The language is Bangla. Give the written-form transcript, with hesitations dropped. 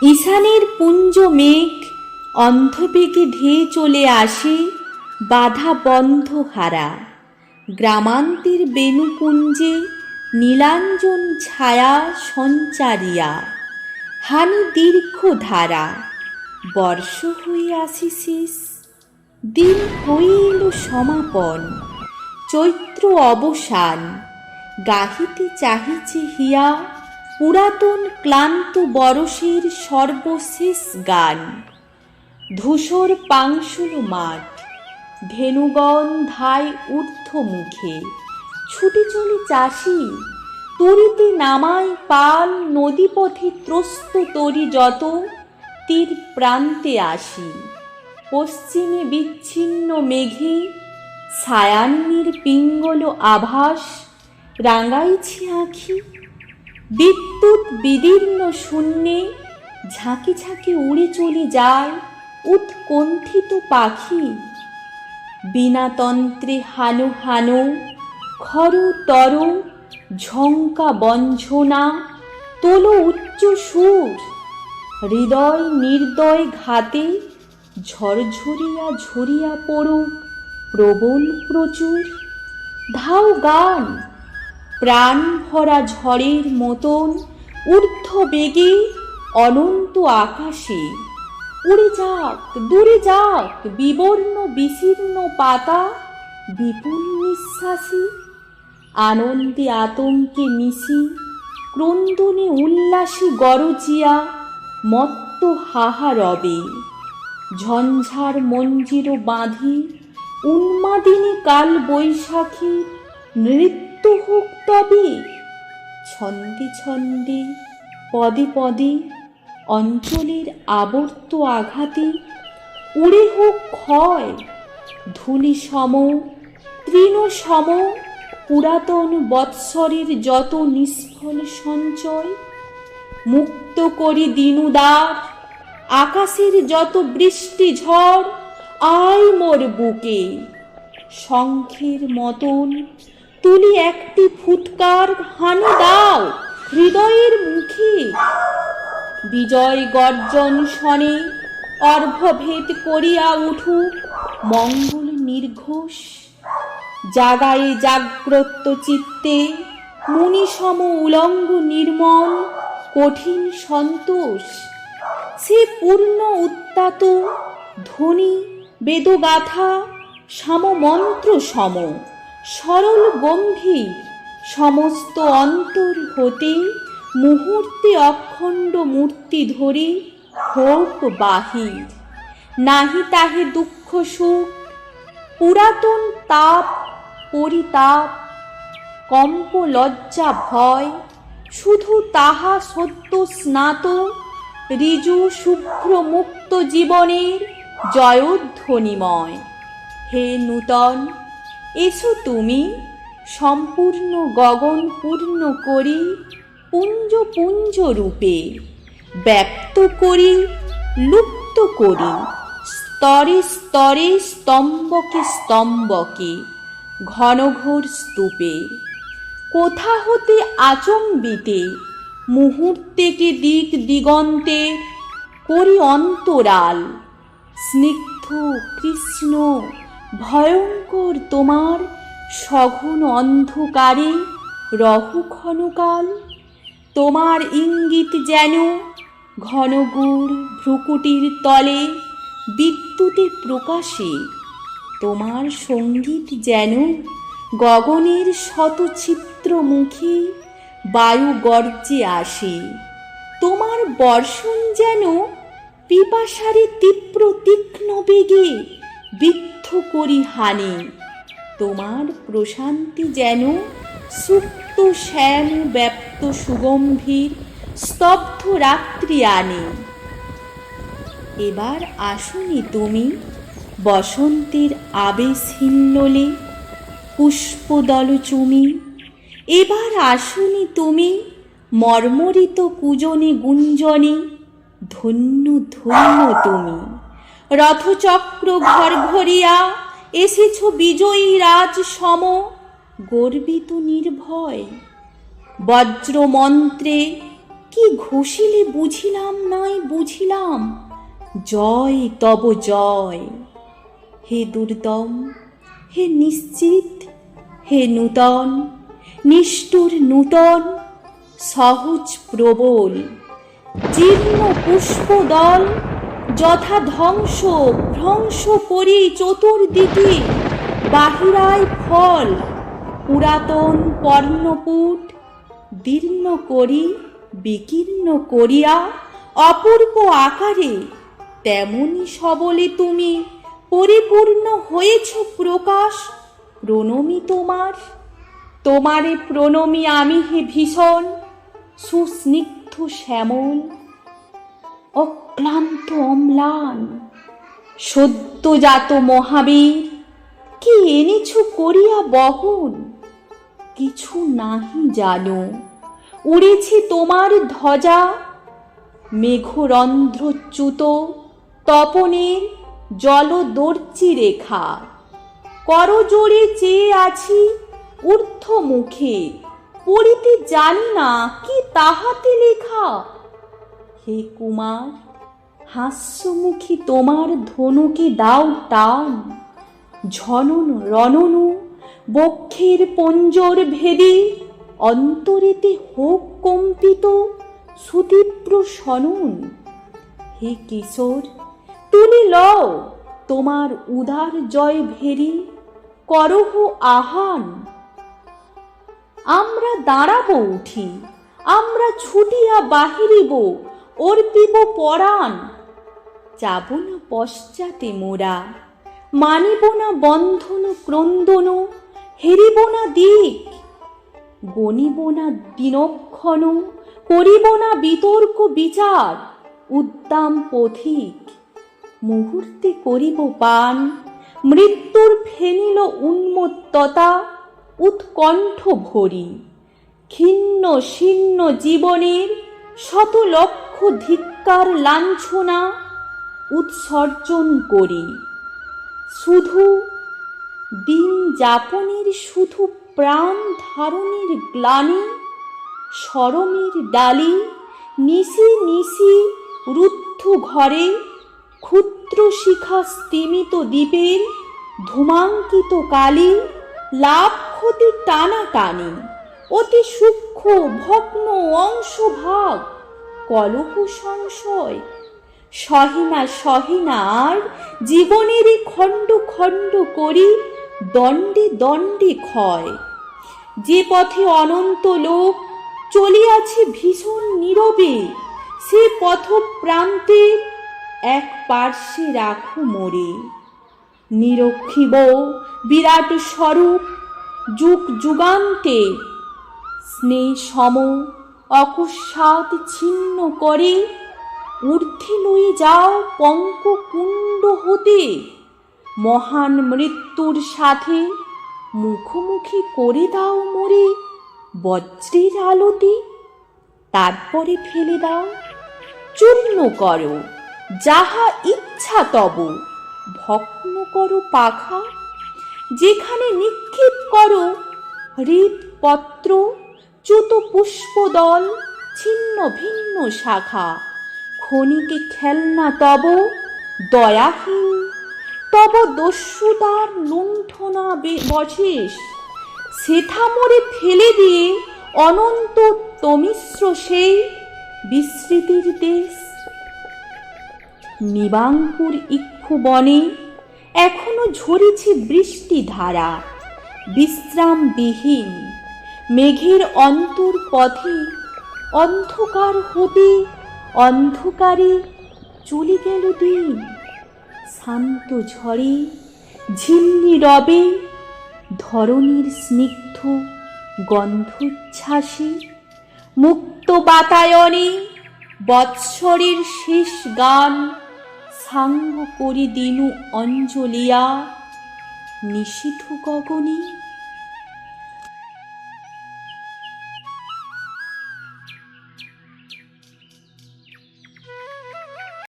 ঈশানের পুঞ্জ মেঘ অন্ধবেগে ধেয়ে চলে আসে বাধা বন্ধ হারা। গ্রামান্তের বেণুকুঞ্জে নীলাঞ্জন ছায়া সঞ্চারিয়া। হানি দীর্ঘ ধারা, বর্ষ হয়ে আসি শেষ। দিন হয়ে এলো সমাপন, চৈত্র অবসান। গাহিতে চাহিছে হিয়া পুরাতন ক্লান্ত বরষের সর্বশেষ গান। ধূসর পাংশুল মাঠ, ধেনুগণ ধায় ঊর্ধ্বমুখে। ছুটে চলে চাষি, তরিতে নামায় পাল। নদীপথে ত্রস্ত তরি যত, তীর প্রান্তে আসি। পশ্চিমে বিচ্ছিন্ন মেঘে ছায়ান্নির পিঙ্গল আভাস রাঙাইছে আঁখি। বিদ্যুৎ বিদীর্ণ শূন্যে ঝাঁকে ঝাঁকে উড়ে চলে যায় উৎকণ্ঠিত পাখি। বীণাতন্ত্রে হানো হানো খর তর ঝঙ্কা বঞ্ঝনা তোল উচ্চ সুর। হৃদয় নির্দয় ঘাতে ঝরঝরিয়া ঝরিয়া পড়ুক প্রবল প্রচুর। ধাও গান, প্রাণ ভরা ঝড়ের মতন ঊর্ধ্ব বেগে অনন্ত আকাশে। উড়ে যাক, দূরে যাক বিবর্ণ বিশীর্ণ পাতা বিপুল নিঃশ্বাসে। আনন্দে আতঙ্কে মিশি, ক্রন্দনে উল্লাসে গরজিয়া মত্ত হাহারবে। ঝঞ্ঝার মঞ্জির বাঁধি উন্মাদিনী কাল বৈশাখী নৃত্য হোক তবে। ছন্দে ছন্দে পদে পদে অঞ্চলের আবর্ত আঘাতে উড়ে হোক ক্ষয়। ধূলি সম তৃণ সম পুরাতন বৎসরের যত নিষ্ফল সঞ্চয়। মুক্ত করি দিনুদার আকাশের যত বৃষ্টি ঝড়। আয় মোর বুকে, শঙ্খের মতন তুলি একটি ফুৎকার হানি দাও হৃদয়ের মুখে। বিজয় গর্জন শনে অর্ঘ্যভেদ করিয়া উঠুক মঙ্গল নির্ঘোষ। জাগায়ে জাগ্রত চিত্তে মুনিসম উলঙ্গ নির্মল কঠিন সন্তোষ। সে পূর্ণ উত্তাত ধ্বনি বেদগাথা সামমন্ত্র সম সরল গম্ভীর। সমস্ত অন্তর হতে মুহূর্তে অখণ্ড মূর্তি ধরে হোক বাহির। নাহি তাহে দুঃখ সুখ, পুরাতন তাপ পরিতাপ, কম্প লজ্জা ভয়। শুধু তাহা সদ্য স্নাত ঋজু শুভ্র মুক্ত জীবনের জয়ধ্বনিময়। হে নূতন, এসো তুমি সম্পূর্ণ গগন পূর্ণ করি পুঞ্জ পুঞ্জ রূপে। ব্যক্ত করি লুপ্ত করি স্তরে স্তরে স্তম্ভকে স্তম্ভকে ঘনঘোর স্তূপে। কোথা হতে আচম্বিতে মুহূর্তেকে দিক দিগন্তে করি অন্তরাল। স্নিগ্ধ কৃষ্ণ ভয়ঙ্কর তোমার সঘন অন্ধকারে রহু ক্ষণকাল। তোমার ইঙ্গিত যেন ঘনগুড় ভ্রুকুটির তলে বিদ্যুতে প্রকাশে। তোমার সঙ্গীত যেন গগনের শত চিত্রমুখী বায়ু গর্জে আসে। তোমার বর্ষণ যেন পিপাসারে তীব্র তীক্ষ্ণ বেগে বিদ্ধ করি হানে। তোমার প্রশান্তি যেন সুপ্ত শ্যাম ব্যাপ্ত সুগম্ভীর স্তব্ধ রাত্রি আনে। এবার আসুনি তুমি বসন্তের আবেশ হিল্লোলে পুষ্পদল চুমি। এবার আসুনি তুমি মর্মরিত কূজনে গুঞ্জনে। ধন্য ধন্য তুমি, রথচক্র ঘরঘরিয়া এসেছ বিজয়ী রাজ সম গর্বিত নির্ভয়। বজ্র মন্ত্রে কি ঘষিলে বুঝিলাম নাই বুঝিলাম, জয় তব জয়। হে দুর্দম, হে নিশ্চিত, হে নূতন, নিষ্ঠুর নূতন, সহজ প্রবল, জীর্ণ পুষ্পদল যথা ধ্বংস ভ্রংশ করি চতুর্দিকে, বাহিরায় ফল পুরাতন পর্ণপুট দীর্ণ করি বিকীর্ণ করিয়া অপূর্ব আকারে, তেমনি সবলে তুমি পরিপূর্ণ হয়েছ প্রকাশ। প্রণমী তোমার, তোমারে প্রণমী আমি হে ভীষণ সুস্নিগ্ধ শ্যামল, অক্লান্ত অম্লান, সদ্যজাত মহাবীর, কি এনেছ করিয়া বহন, কিছু নাহি জানো। উড়েছে তোমার ধ্বজা মেঘরন্ধ্রচ্যুত তপনের জলদর্চি রেখা, করজোড়ে চেয়ে আছি ঊর্ধ্বমুখে, পড়িতে জানি না কি তাহাতে লেখা। হে কুমার, হাস্যমুখী তোমার ধনুকে দাও টান, ঝনন রণনু বক্ষের পঞ্জর ভেদে, অন্তরেতে হোক কম্পিত সুতীব্র শনন। হে কিশোর, তুলি লও তোমার উদার জয় ভেরি, করহ আহান। আমরা দাঁড়াবো উঠি, আমরা ছুটিয়া বাহিরিব, অর্পিব পরাণ। যাব না পশ্চাতে মোরা, মানিব না বন্ধন ক্রন্দন, হেরিব না দিক, গণিব না দিনক্ষণ, করিব না বিতর্ক বিচার, উদ্দাম পথিক। মুহূর্তে করিব পান মৃত্যুর ফেনিল উন্মত্ততা, উৎকণ্ঠ ভরি ক্ষীণ শীর্ণ জীবনের শত লক্ষ ধিক্কার লাঞ্ছনা উৎসর্জন করি। শুধু দিন যাপনের, শুধু প্রাণ ধারণের গ্লানি, শরমের ডালি নিশি নিশি রুদ্ধ ঘরে, ক্ষুদ্র শিখা স্তিমিত দ্বীপের ধূমাঙ্কিত কালি, লাভ ক্ষতি টানাটানি, অতি সূক্ষ্ম ভগ্ন অংশভাগ, কলহ সংশয়, সহিনা সহিনা আর জীবনেরই খণ্ড খণ্ড করি দণ্ডে দণ্ডে ক্ষয়। যে পথে অনন্ত লোক চলিয়াছে ভীষণ নীরবে, সে পথ প্রান্তের এক পার্শ্বে রাখো মোরে। নিরক্ষিব বিরাট স্বরূপ যুগ যুগান্তে, স্নেহ সম অকস্মাৎ ছিন্ন করে, ঊর্ধ্বে লয়ে যাও পঙ্ককুণ্ড হতে, মহান মৃত্যুর সাথে মুখোমুখি করে দাও মোরে বজ্রের আলোতে। তারপরে ফেলে দাও, চূর্ণ করো যাহা ইচ্ছা তব, ভগ্ন করো পাখা, যেখানে নিক্ষেপ করো হৃদপত্র চ্যুত পুষ্পদল ছিন্ন ভিন্ন শাখা। ক্ষণিকে খেলনা তব দয়াহীন, তব দস্যুতার লুণ্ঠনা বশেষ, সেথা মোরে ফেলে দিয়ে অনন্ত তমিশ্র সেই বিস্মৃতির দেশ। নিবাঙ্কুর ইক্ষু বনে এখনো ঝরেছে বৃষ্টি ধারা, বিশ্রামবিহীন মেঘের অন্তর পথে, অন্ধকার হতে অন্ধকারে চলে গেল দিন। শান্ত ঝড়ে ঝিল্লি রবে ধরণীর স্নিগ্ধ গন্ধোচ্ছ্বাসে, মুক্ত বাতায়নে বৎসরের শেষ গান সাঙ্গ করি দিনু অঞ্জলিয়া, নিশীথ গগনে